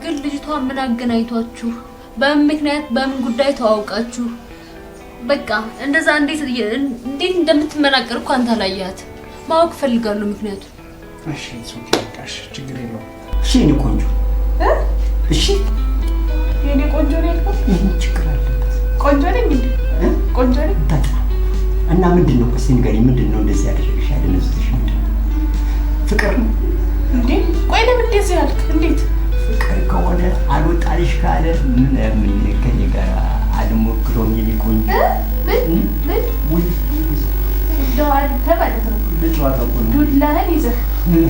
ግን ልጅቷ ምን አገናኝቷችሁ በምን ምክንያት በምን ጉዳይ ተዋውቃችሁ በቃ እንደዛ እንዴት እንደምትመናቀር እኮ አንተ አላያት ማወቅ ፈልጋለሁ ምክንያቱ እሺ ሶኪ በቃሽ ችግር የለውም እሺ እኔ ቆንጆ እሺ የኔ ቆንጆ ነኝ እኮ ችግር አለበት ቆንጆ ነኝ እንዴ ቆንጆ ነኝ እና ምንድነው እስኪ ንገሪኝ ምንድነው እንደዚህ ያደረግሽ ያደነዝሽ ፍቅር እንዴ ቆይ ለምን እንደዚህ ያልክ እንዴት ፍቅር ከሆነ አልወጣልሽ ካለ ምን ከኔ ጋር አልሞክሮም የኔ ቆንጆ ምን ወይ ዳዋል ተባለ ልጅዋታ እኮ ነው ዱላህን ይዘህ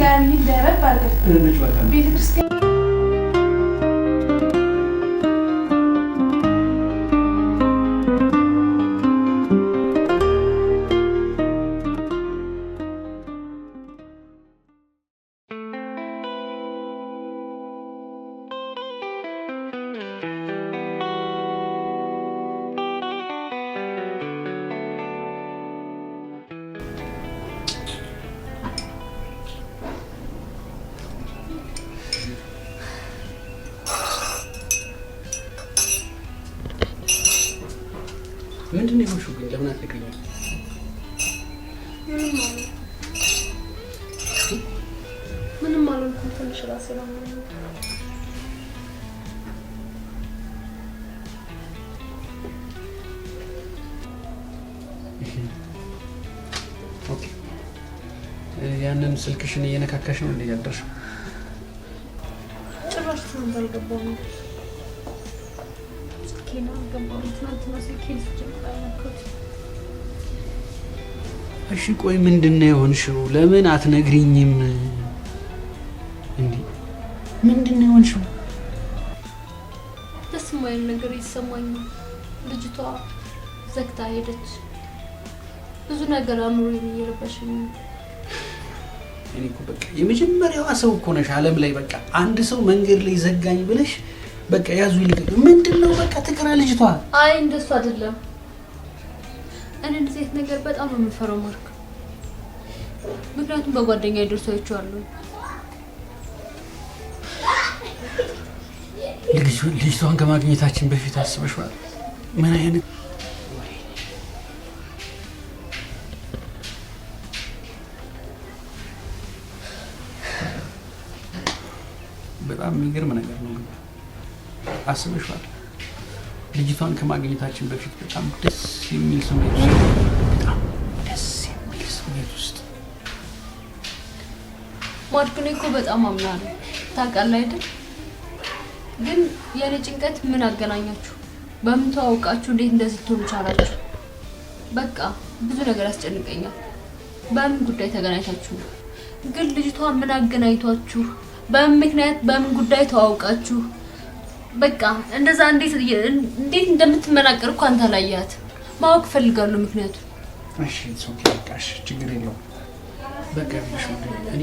ጋር ይደረብ አድርገህ ልጅዋታ ቤተክርስቲያን ምንድነው የሆንሽው ግን ለምን አትነግሪኝም? ምንም አልሆንኩም ትንሽ ራሴ ነው ኦኬ ያንን ስልክሽን እየነካካሽ ነው እንዴ ያደርሽው? ጭራሽ ተንገልገባው ኬና ገባው ትናንትና ስልኬን ጀምራለኩት እሺ ቆይ ምንድነው የሆንሽው? ለምን አትነግሪኝም እንዴ? ምንድነው የሆንሽው? ደስ የማይል ነገር ይሰማኝ ልጅቷ ዘግታ ሄደች ብዙ ነገር አምሮኝ እየረበሸኝ እኔ እኮ በቃ የመጀመሪያዋ ሰው እኮ ነሽ ዓለም ላይ በቃ አንድ ሰው መንገድ ላይ ዘጋኝ ብለሽ በቃ ያዙ ይልቀቅ ምንድነው በቃ ተከራ ልጅቷ አይ እንደሱ አይደለም እኔ እንደዚህ ነገር በጣም ነው የምፈራው ማርክ ምክንያቱም በጓደኛ ይደርሰው አይቻለሁ ልጅቷን ከማግኘታችን በፊት አስበሽዋል ምን አይነት በጣም የሚገርም ነገር ነው አስበሽዋል ልጅቷን ከማግኘታችን በፊት በጣም ደስ የሚል ስሜት ውስጥ ማርክኔ እኮ በጣም አምናለሁ ታውቃለህ አይደል ግን የኔ ጭንቀት ምን አገናኛችሁ በምን ተዋውቃችሁ እንዴት እንደዚህ ትሆኑ ቻላችሁ በቃ ብዙ ነገር ያስጨንቀኛል በምን ጉዳይ ተገናኝታችሁ ግን ልጅቷ ምን አገናኝቷችሁ በምን ምክንያት በምን ጉዳይ ተዋውቃችሁ በቃ እንደዛ እንዴት እንደምትመናቀር እኮ አንተ አላያት ማወቅ ፈልጋለሁ ምክንያቱ እሺ ሶኪ በቃሽ ችግር የለውም በቃ ብሽ እኔ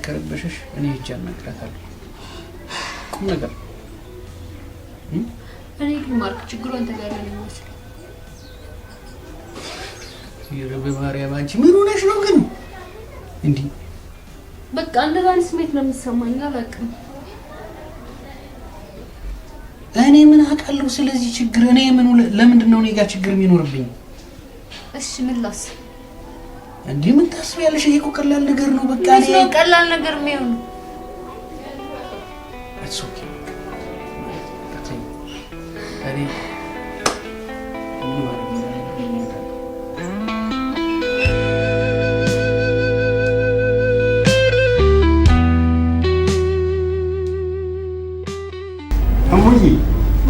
ከረበሽሽ እኔ ሂጅ አናግራታለሁ ቁም ነገር እኔ ግን ማርክ ችግሩ አንተ ጋር ነው የሚመስለው ይረብ ማርያም አንቺ ምን ሆነሽ ነው ግን እንዴ በቃ እንደዛን ስሜት ነው የሚሰማኝ አላውቅም እኔ ምን አውቃለሁ ስለዚህ ችግር እኔ ምን ለምንድን ነው እኔ ጋር ችግር የሚኖርብኝ እሺ ምን ላስ እንዴ ምን ታስቢያለሽ ይሄ እኮ ቀላል ነገር ነው በቃ እኔ ቀላል ነገር ነው It's okay. እኔ እሙዬ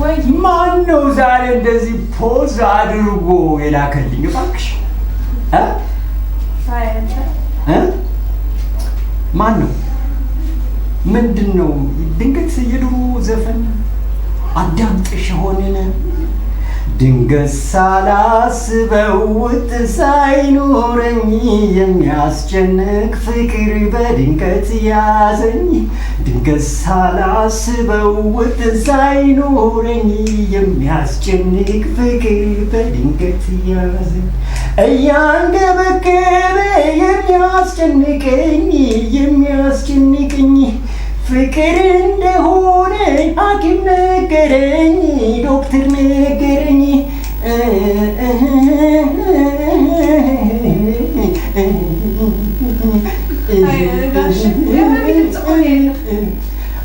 ወይ ማን ነው ዛሬ እንደዚህ ፖዝ አድርጎ የላከልኝ እባክሽ ማን ነው ምንድነው ድንገት የድሮ ዘፈን አዳምጥሽ ሆነን ድንገት ሳላስበው ሳይኖረኝ የሚያስጨንቅ ፍቅር በድንገት ያዘኝ ድንገት ሳላስበው ሳይኖረኝ የሚያስጨንቅ ፍቅር በድንገት ያዘኝ እያንገበገበ የሚያስጨንቀኝ ፍቅር እንደሆነ ነገረኝ ዶክተር ነገረኝ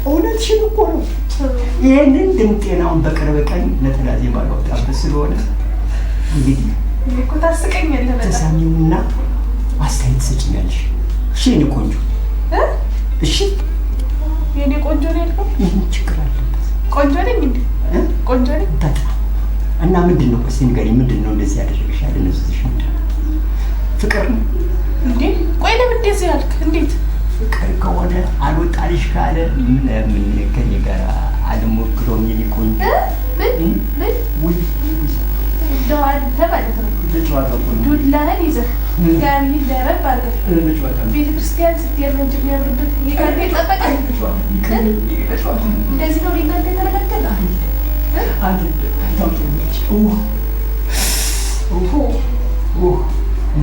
እውነትሽን እኮ ነው። ይህንን ድምጤናውን በቅርብ ቀን ነጠላ ዜማ ላወጣበት ስለሆነ እንግዲህ እኮ ታስቀኛለህ በጣም። ተሳሚውና አስተያየት ትሰጪኛለሽ። እሺ የኔ ቆንጆ እሺ የኔ ቆንጆ ነው ያልከው? ይህን ችግር አለበት። ቆንጆ ነኝ እንዴ? ቆንጆ ነኝ በጣም። እና ምንድን ነው እስኪ ንገሪኝ፣ ምንድን ነው እንደዚህ ያደረግሽ? ያደነዘዝሽ ምንድን ነው? ፍቅር ነው እንዴ? ቆይ ለምን እንደዚህ ያልክ? እንዴት ፍቅር ከሆነ አልወጣልሽ ካለ ምን ከኔ ጋር አልሞክረውም የኔ ቆንጆ። ምን ውይ እንደው አንተ ማለት ነው ለጨዋታ እኮ ነው ዱላህን ይዘህ ጋሚ ደረብ አድርገህ ለጨዋታ ነው ቤተክርስቲያን ስትሄድ ነው እንጂ የሚያምርብህ ይሄ ይጠበቃል። እንደዚህ ነው ሊንጋንተ የተረጋገጠ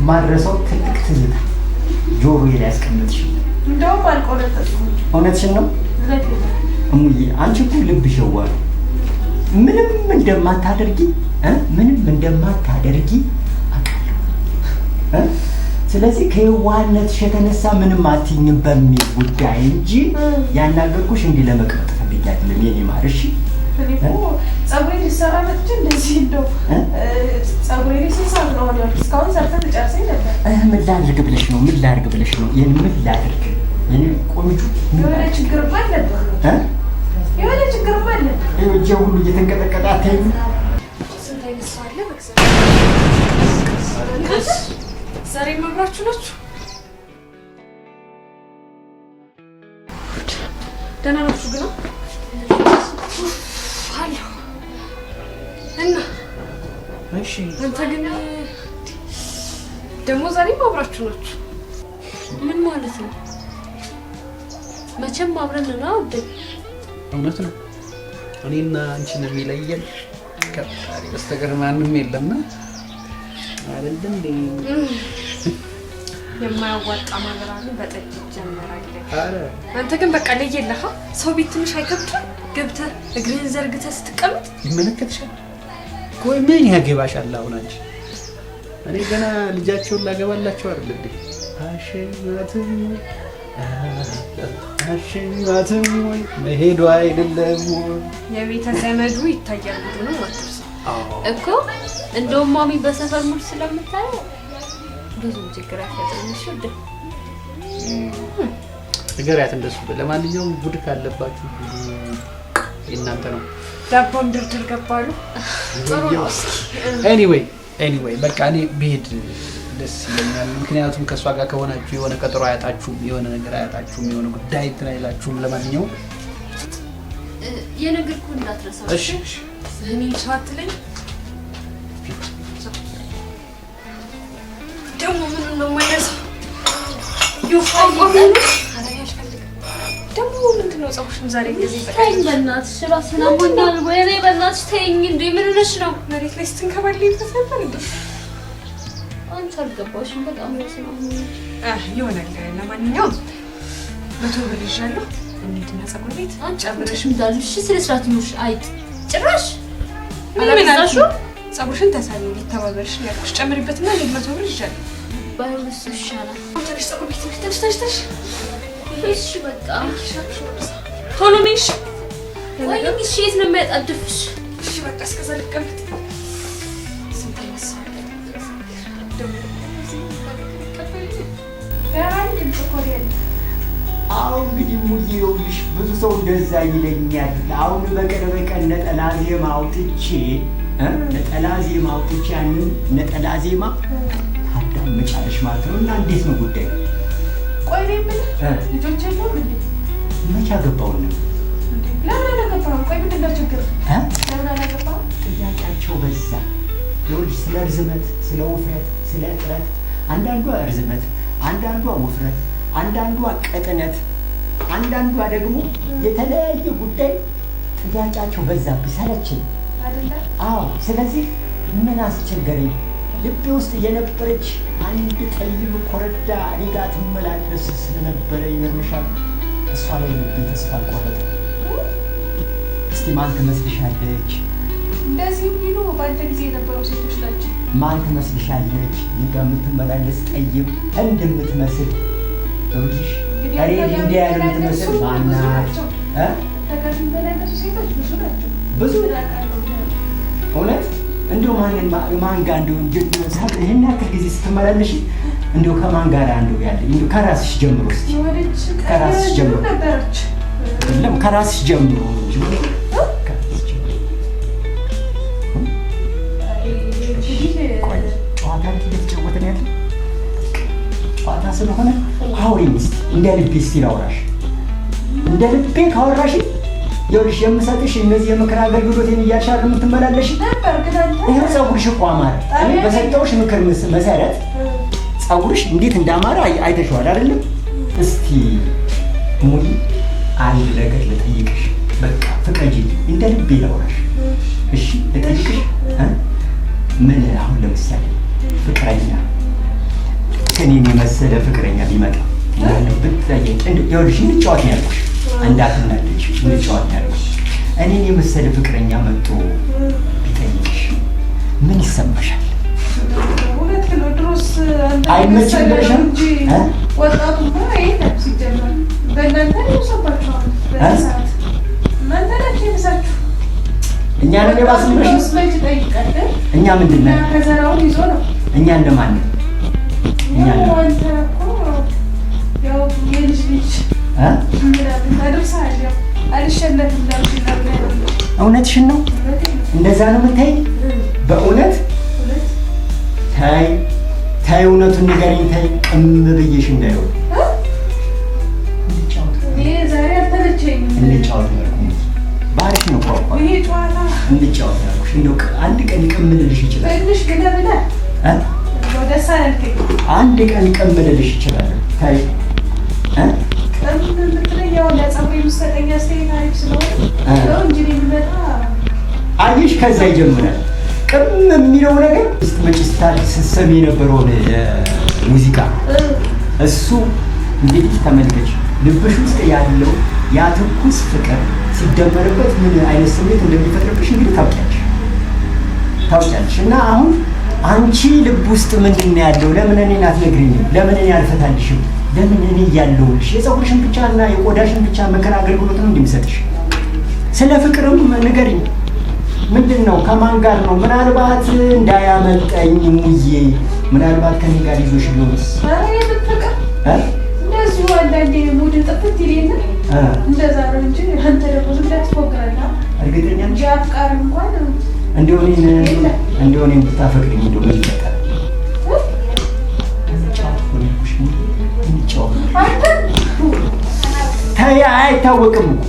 ማድረሰው ትልቅ ትዝታ ጆሮዬ ላይ ያስቀምጥሽ። እንደውም አልቆረጠጥኩም። እውነትሽን ነው እሙዬ። አንቺ እኮ ልብሽ የዋህ ነው። ምንም እንደማታደርጊ አውቃለሁ። ስለዚህ ከየዋህነትሽ የተነሳ ምንም አትይኝም በሚል ጉዳይ እንጂ ያናገርኩሽ እንዲህ ለመቅረጥ ፈልጌ አይደለም የኔ ማር። እሺ ጸጉሬ ሊሰራ መጥቼ እንደዚህ እንደው ጸጉሬ ሊሰራ ነው አሁን እስካሁን ሰርተን ጨርሰኝ ነበር። ምን ላድርግ ብለሽ ነው? ይሄን ምን ላድርግ? የኔ ቆንጆ የሆነ ችግርማ አለበት። የሆነ ችግርማ አለበት። እጄ ሁሉ እየተንቀጠቀጠ አታይም? ስንት አይነት ሰው አለ ዛሬ መብራችሁ ናችሁ? ደህና ናችሁ ግን? አሎ እና እሺ አንተ ግን ደግሞ ዛሬ አብራችሁ ናችሁ? ምን ማለት ነው? መቼም አብረን ነው እንዴ? እውነት ነው። እኔና አንቺን የሚለየን ከፈጣሪ በስተቀር ማንም የለም አይደል እንዴ? የማያዋጣ ማገራን በጠጅ ጀመራለ። አረ አንተ ግን በቃ ለየለህ። ሰው ቤት ትንሽ አይከብድም? ገብተህ እግርህን ዘርግተህ ስትቀመጥ ይመለከትሻል። ቆይ ምን ያገባሻል አሁን አንቺ? እኔ ገና ልጃቸውን ላገባላቸው አይደል እንዴ? አሽማትም ወይ መሄዱ አይደለም የቤተ ዘመዱ ይታያል። ምንም አትርሳ እኮ እንደውም ማሚ በሰፈር ሙድ ስለምታየው ብዙ ችግር አይፈጥርም። እሺ ወደ ንገሪያት እንደሱ። ለማንኛውም ጉድ ካለባችሁ እናንተ ነው። ዳቦም ድርድር ገባሉ። ጥሩ ነው። ኤኒዌይ በቃ እኔ ብሄድ ደስ ይለኛል። ምክንያቱም ከእሷ ጋር ከሆናችሁ የሆነ ቀጠሮ አያጣችሁም፣ የሆነ ነገር አያጣችሁም፣ የሆነ ጉዳይ እንትን አይላችሁም። ለማንኛውም የነገርኩህን እንዳትረሳው። እሺ እኔ ቻት ላይ ደግሞ ምን ነው የማይረሳው? ደግሞ ምንድነው ፀጉርሽን ዛሬ እንደዚህ ተይኝ በእናትሽ፣ እራስህን አሞኛል። ወይኔ በእናትሽ ተይኝ። እንደ ምን ሆነሽ ነው? መሬት ላይ ስትንከባለይበት ነበር እንዴ? አንቺ አልገባሽም። በጣም ነው ስለሆነ ይሆናል። ለማንኛውም 100 ብር ይዣለሁ። እንሂድና ፀጉር ቤት ጨምረሽ እንዳልሽ ስለ ስርዓት ይኑርሽ። አይት ጭራሽ አላበዛሹ። ፀጉርሽን ተሳቢ ሊተባበርሽ ነው ያልኩሽ። ጨምሪበትና እንሂድ። 100 ብር ይዣለሁ። ባይሆንስ ይሻላል። ትንሽ ፀጉር ቤት ትንሽ እሺ በቃ ቶሎ ነሽ። ወይ እሺ፣ የት ነው የሚያጣድፍሽ? እሺ በቃ እስከዛ ልቀመጥ። ስንት ይመስላል ደግሞ አሁን እንግዲህ ሙዬ ይኸውልሽ፣ ብዙ ሰው እንደዛ ይለኛል። አሁን በቅርብ ቀን ነጠላ ዜማ አውጥቼ ያንን ነጠላ ዜማ ታዳምጫለሽ ማለት ነው። እና እንዴት ነው ጉዳዩ? ቆይ ምን ልጆች የሉም እንዴ? መቼ አገባው ነው? ለምን አላገባህም? ቆይ ምንድን ነው ችግር? ለምን አላገባህም? ጥያቄያቸው በዛ። ይኸውልሽ ስለ ርዝመት፣ ስለ ውፍረት፣ ስለ እጥረት፣ አንዳንዷ ርዝመት፣ አንዳንዷ ውፍረት፣ አንዳንዷ ቅጥነት፣ አንዳንዷ ደግሞ የተለያየ ጉዳይ ጥያቄያቸው በዛብኝ፣ ሰለቸኝ አይደለ? አዎ። ስለዚህ ምን አስቸገረኝ? ልቤ ውስጥ የነበረች አንድ ጠይም ኮረዳ እኔ ጋር ትመላለስ ስለነበረ ይገርምሻል፣ እሷ ላይ ልቤ ተስፋ አልቆረጠ። እስቲ ማን ትመስልሻለች? እንደዚህ ቢሉ በአንተ ጊዜ የነበሩ ሴቶች ናቸው። ማን ትመስልሻለች? ይጋ የምትመላለስ ጠይም እንደምትመስል ልጅ አሬ እንዲያ የምትመስል ማናት? ተጋቢ በላይነሱ ሴቶች ብዙ ናቸው። ብዙ እውነት እንደው ማን ጋር እንደው ይሄን ያክል ጊዜ ስትመላለሽ እንደው ከማን ጋር እንደው ያለ እንደው ከራስሽ ጀምሮ እስቲ ከራስሽ ጀምሮ ነበርች አይደለም ከራስሽ ጀምሮ እንጂ ጨዋታ እየተጫወትን ያለ ጨዋታ ስለሆነ አውሪኝ እስቲ እንደ ልቤ እስቲ ላውራሽ እንደ ልቤ ካወራሽ ይኸውልሽ የምሰጥሽ እነዚህ የምክር አገልግሎቴን እያልሻል የምትመላለሽ ነበር ግን ይሄ ፀጉርሽ እኮ አማረ። እኔ በሰጠሁሽ ምክር መሰረት ፀጉርሽ እንዴት እንዳማረ አይተሽዋል አይደለም? እስቲ ሙይ አንድ ነገር ልጠይቅሽ። በቃ ፍቀጂ፣ እንደ ልቤ ላውራሽ። እሺ ልጠይቅሽ። ምን አሁን ለምሳሌ ፍቅረኛ እኔን የመሰለ ፍቅረኛ ቢመጣ ያለው ብትጠይቅ ይኸውልሽ እንጫወት ነው ያልኩሽ። እንዳትናደጂ እንጫወት ነው ያልኩሽ። እኔን የመሰለ ፍቅረኛ መጥቶ ቢጠይቅሽ ምን ይሰማሻል? እውነት ነው። ድሮስ አይመችም ብለሽም ወጣቱማ ይሄን ሲጀመር በእናንተ ይወሰባችኋል። በሰዓት እናንተ ናችሁ የምሳችሁ እኛ ነን የባስልሽ። ስለዚህ ጠይቀህ እኛ ምንድን ነን? ከዘራውን ይዞ ነው። እኛ እንደማን ነን? እኛ ነን አንተ እኮ ያው የልጅ ልጅ ምናምን አድርሰሃል። ያው አልሸነፍም እንዳልሽ ነበር። እውነትሽን ነው። እንደዛ ነው የምታይ? በእውነት ታይ ታይ፣ እውነቱን ንገሪኝ። ታይ ቅም ብዬሽ እንዳይሆን ዛሬ አልተመቸኝም። እንጫወት ነው ባሪፍ ነው ቋቋ ይሄ ጨዋታ እንጫወት ያልኩሽ። እንደው አንድ ቀን ይቀምልልሽ ይችላል። ትንሽ ግለ ብለህ ደስ አላልከኝ። አንድ ቀን ይቀምልልሽ ይችላል። ታይ ምትለኝ ያው ለፀጉር የምትሰጠኝ አስተያየት አሪፍ ስለሆነ ነው እንጂ የሚመጣ አየሽ፣ ከዛ ይጀምራል ቅም የሚለው ነገር። መጪ ስትሰሚ የነበረውን ሙዚቃ እሱ እንግዲህ ተመልከች። ልብሽ ውስጥ ያለው ያ ትኩስ ፍቅር ሲደመርበት ምን አይነት ስሜት እንደሚፈጥርብሽ እንግዲህ ታውቂያለሽ። እና አሁን አንቺ ልብ ውስጥ ምንድን ነው ያለው? ለምን እኔን አትነግሪኝም? ለምን እኔ አልፈታልሽም? ለምን እኔ እያለሁልሽ የፀጉርሽን ብቻ እና የቆዳሽን ብቻ ምክር አገልግሎት ነው እንደሚሰጥሽ? ስለ ፍቅርም ንገሪኝ። ምንድን ነው? ከማን ጋር ነው? ምናልባት እንዳያመልጠኝ ሙዬ፣ ምናልባት ከኔ ጋር ይዞሽ ሊሆንስ? ፍቅር እንደዚሁ አንዳንዴ ሙድ ጥፍት ይሌና እንደዛ ነው እንጂ አንተ ደግሞ ዝም ብለህ ትፎክራለህ። እርግጠኛ ነሽ? አፍቃሪ እንኳን እንደው እኔን ብታፈቅሪኝ እንደው ምን ይመጣል? አይታወቅም እኮ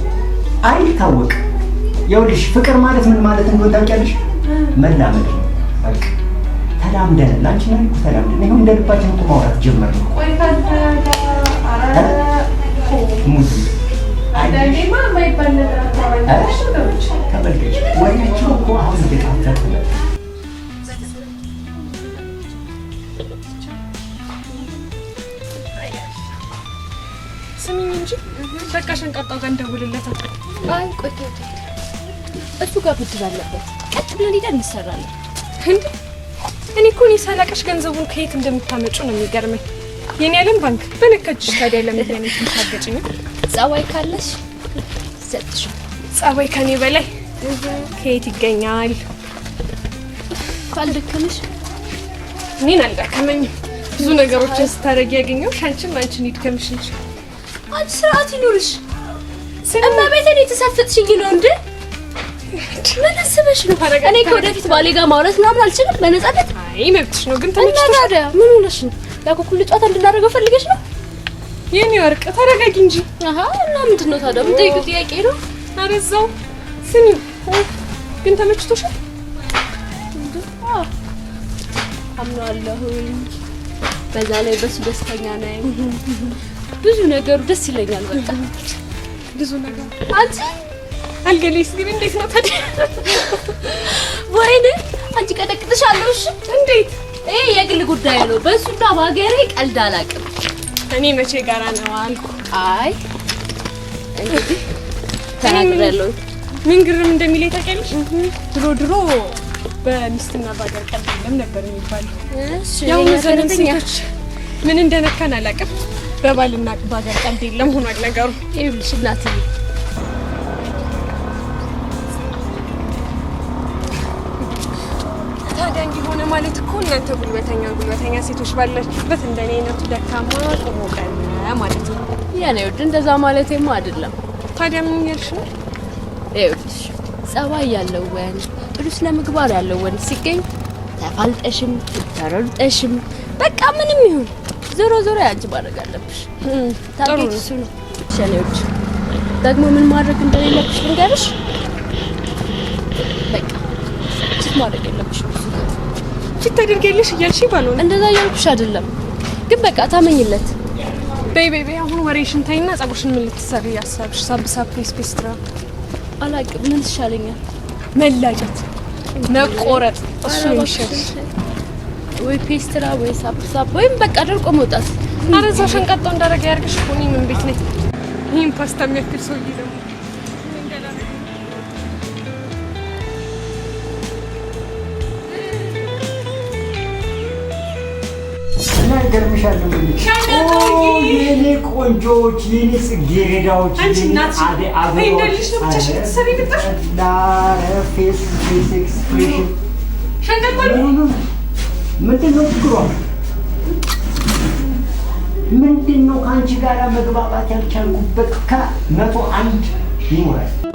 አይታወቅም። ይኸውልሽ ፍቅር ማለት ምን ማለት እንደሆነ ታውቂያለሽ? መላመድ ነው። በቃ ተላምደናል። አንቺ ነን እኮ ተላምደን ይሁን እንደ ልባችን እኮ ማውራት ጀመርን። ቆይ ካንተ ሙዝ አንዳንዴማ የማይባል ነገር አታወራለሽ። ተመልከች፣ ወሬያቸው እኮ አሁን እየጣፈጠ ነው። ስሚኝ እንጂ በቃ ሸንቃጣው ጋር እንደውልለታል። አይ ቆይ እሱ ጋር ብድር አለበት። ቀጥ ብለን ሄደን እንሰራለን። እንዴ እኔ እኮ ሳላቀሽ ገንዘቡን ከየት እንደምታመጩ ነው የሚገርመኝ። የኔ ዓለም ባንክ በነካጅሽ። ታዲያ ለምን ለኔ ትንታገጭኝ? ጸባይ ካለሽ ሰጥሽ። ጸባይ ከኔ በላይ ከየት ይገኛል? ካልደከመሽ እኔን አልደከመኝም። ብዙ ነገሮችን ስታደርጊ ያገኘሁሽ አንቺን ይድከምሽ እንጂ አንቺ ስርዓት ይኑርሽ። እማቤቴን የተሳፈጥሽኝ ነው እንዴ? ምን አስበሽ ነው? እኔ ከወደፊት ባሌ ጋር ማውራት ምናምን አልችልም በነፃነት። አይ መብትሽ ነው ግን ተመችቶሽ። ታዲያ ምን ሆነሽ ነው? ያኮኩል ጨዋታ እንድናደርገው ፈልገሽ ነው? የኔ ወርቅ ተረጋጊ እንጂ። አሃ እና ምንድን ነው ታዲያ? ምን ጠይቁ ጥያቄ ነው? ኧረ እዛው ስሚ ግን ተመችቶሻል? አምናለሁኝ። በዛ ላይ በሱ ደስተኛ ነኝ። ብዙ ነገሩ ደስ ይለኛል። በቃ ብዙ ነገር አንቺ አልገለይስ ግን እንዴት ነው ታዲያ? ወይኔ አንቺ ቀጠቅጥሻለሁ። እሺ እንዴት? ይሄ የግል ጉዳይ ነው። በሱና ባገሬ ቀልድ አላውቅም። እኔ መቼ ጋራ ነው አልኩ። አይ እንግዲህ ተናግሬያለሁ። ምን ግርም እንደሚለኝ ታውቂያለሽ? ድሮ በሚስትና በአገር ቀልድ የለም ነበር የሚባለው። ያው ዘመን ሴቶች ምን እንደነካን አላውቅም። በባልና በአገር ቀልድ የለም ሆኗል ነገሩ። ይኸውልሽ እናትዬ ታዲያ እንዲሆነ ማለት እኮ እናንተ ጉልበተኛ ሴቶች ባላችሁበት እንደኔ አይነቱ ደካማ ቆሞ ቀረ ማለት ነው። ያኔ ወድ እንደዛ ማለቴማ አይደለም። ታዲያ ምን ያልሽ ነው? ይኸውልሽ ጸባይ ያለው ወንድ ጥሩ ስነ ምግባር ያለው ወንድ ሲገኝ ተፋልጠሽም ተረርጠሽም በቃ ምንም ይሁን ዞሮ ያንቺ ማድረግ አለብሽ። ታውቂው እሱ ነው። ሸኔዎች ደግሞ ምን ማድረግ እንደሌለብሽ ልንገርሽ። በቃ ቺት ማድረግ የለብሽ። ቺት ታደርጊያለሽ እያልሽኝ ባልሆነ እንደዛ እያልኩሽ አይደለም፣ ግን በቃ ታመኝለት። በይ አሁን ወሬሽን ታይና ጸጉርሽን ምን ልትሰሪ ያሳብሽ? ሳብ ፔስትራ አላውቅም። ምን ትሻለኛል? መላጨት፣ መቆረጥ እሱ ይሻልሽ። ወይ ፔስትራ ወይ ሳብ ወይም በቃ ደርቆ መውጣት። አረዛ ሸንቀጣው እንዳረጋ ያርግሽ። ሆኔ ምን ቤት ነኝ? ይሄን ፓስታ የሚያክል ሰውዬ ደግሞ እና ይገርምሻል የኔ ቆንጆዎች፣ የኔ ጽጌረዳዎች፣ ምንድን ነው ከአንቺ ጋር መግባባት ያልቻልኩበት? ከ101 ይሞላል።